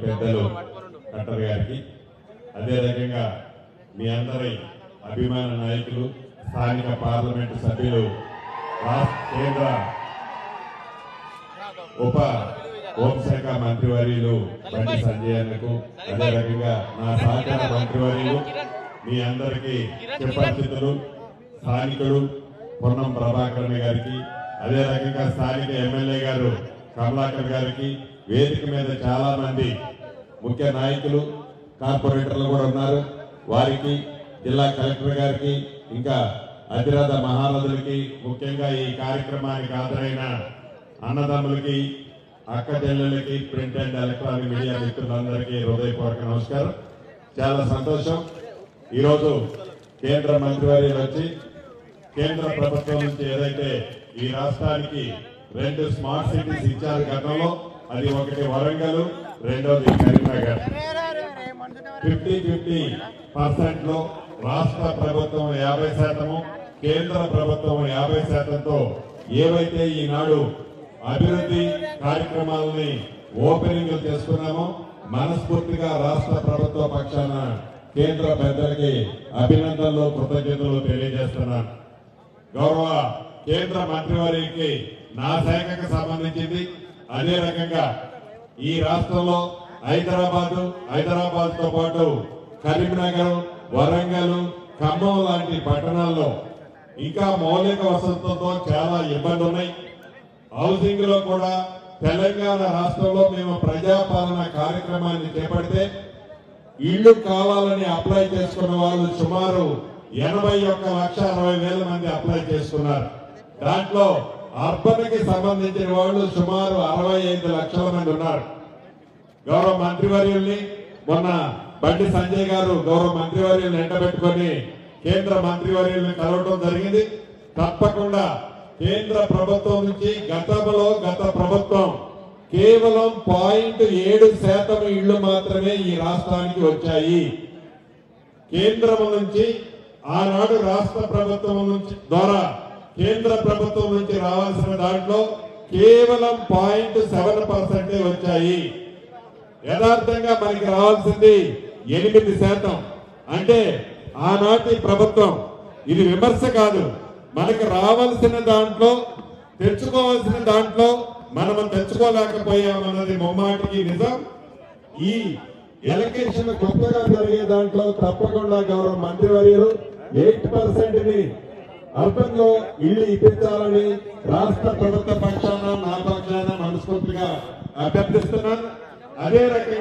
పెద్దలు కట్టర్ గారికి, అదే రకంగా మీ అందరి అభిమాన నాయకులు, స్థానిక పార్లమెంటు సభ్యులు, కేంద్ర ఉప హోంశాఖ మంత్రివర్యులు బండి సంజయ్ అన్నకు, అదే రకంగా నా సహకార మంత్రివర్యులు, మీ అందరికీ సుపరిచితులు స్థానికుడు పొన్నం ప్రభాకర్ గారికి, అదే రకంగా స్థానిక ఎమ్మెల్యే గారు కమలాకర్ గారికి, వేదిక మీద చాలా మంది ముఖ్య నాయకులు కార్పొరేటర్లు కూడా ఉన్నారు, వారికి, జిల్లా కలెక్టర్ గారికి, ఇంకా అతిరథ మహారథులకి, ముఖ్యంగా ఈ కార్యక్రమానికి హాజరైన అన్నదమ్ములకి, అక్క చెల్లెలకి, ప్రింట్ అండ్ ఎలక్ట్రానిక్ మీడియా మిత్రులందరికీ హృదయపూర్వక నమస్కారం. చాలా సంతోషం. ఈరోజు కేంద్ర మంత్రివర్యులు వచ్చి కేంద్ర ప్రభుత్వం నుంచి ఏదైతే ఈ రాష్ట్రానికి 2 స్మార్ట్ సిటీస్ ఇచ్చారు గతంలో, అది ఒకటి వరంగల్, రెండోది కరీంనగర్. 50-50% లో రాష్ట్ర ప్రభుత్వం 50%, కేంద్ర ప్రభుత్వం 50%తో ఏవైతే ఈనాడు అభివృద్ధి కార్యక్రమాలని ఓపెనింగ్ చేసుకున్నామో, మనస్ఫూర్తిగా రాష్ట్ర ప్రభుత్వ పక్షాన కేంద్ర పెద్దలకి అభినందనలు, కృతజ్ఞతలు తెలియజేస్తున్నాను. గౌరవ కేంద్ర మంత్రివర్యులకి నా శాఖకు సంబంధించింది, అదే రకంగా ఈ రాష్ట్రంలో హైదరాబాద్ తో పాటు కరీంనగర్, వరంగల్, ఖమ్మం లాంటి పట్టణాల్లో ఇంకా మౌలిక వసతులతో చాలా ఇబ్బందులు ఉన్నాయి. హౌసింగ్ లో కూడా తెలంగాణ రాష్ట్రంలో మేము ప్రజాపాలన కార్యక్రమాన్ని చేపడితే ఇళ్లు కావాలని అప్లై చేసుకున్న వాళ్ళు సుమారు 81,60,000 మంది అప్లై చేసుకున్నారు. దాంట్లో అర్బన్ కి సంబంధించిన వాళ్ళు సుమారు 65 లక్షల మంది ఉన్నారు. గౌరవ మంత్రివర్యుల్ని మొన్న బండి సంజయ్ గారు గౌరవ మంత్రివర్యుల్ని ఎండబెట్టుకొని కేంద్ర మంత్రివర్యుల్ని కలవడం జరిగింది. తప్పకుండా కేంద్ర ప్రభుత్వం నుంచి గత ప్రభుత్వం కేవలం 0.7% ఇళ్లు మాత్రమే ఈ రాష్ట్రానికి వచ్చాయి. కేంద్రం నుంచి ఆనాడు రాష్ట్ర ప్రభుత్వం నుంచి ద్వారా కేంద్ర ప్రభుత్వం నుంచి రావాల్సిన దాంట్లో కేవలం 0.7% వచ్చాయి. యథార్థంగా మనకి రావాల్సింది 8%. అంటే ఆనాటి ప్రభుత్వం, ఇది విమర్శ కాదు, మనకు రావాల్సిన దాంట్లో, తెచ్చుకోవాల్సిన దాంట్లో మనం తెచ్చుకోలేకపోయామన్నది ముమ్మాటికి నిజం. ఈ ఎలక్షన్ కొత్తగా జరిగే దాంట్లో తప్పకుండా గౌరవ మంత్రివర్యులు 8%ని అర్బన్ లో ఇల్లు ఇప్పించాలని రాష్ట్ర ప్రభుత్వ పక్షాన, నా పక్షాన మనస్ఫూర్తిగా అభ్యర్థిస్తున్నాను. అదే రకంగా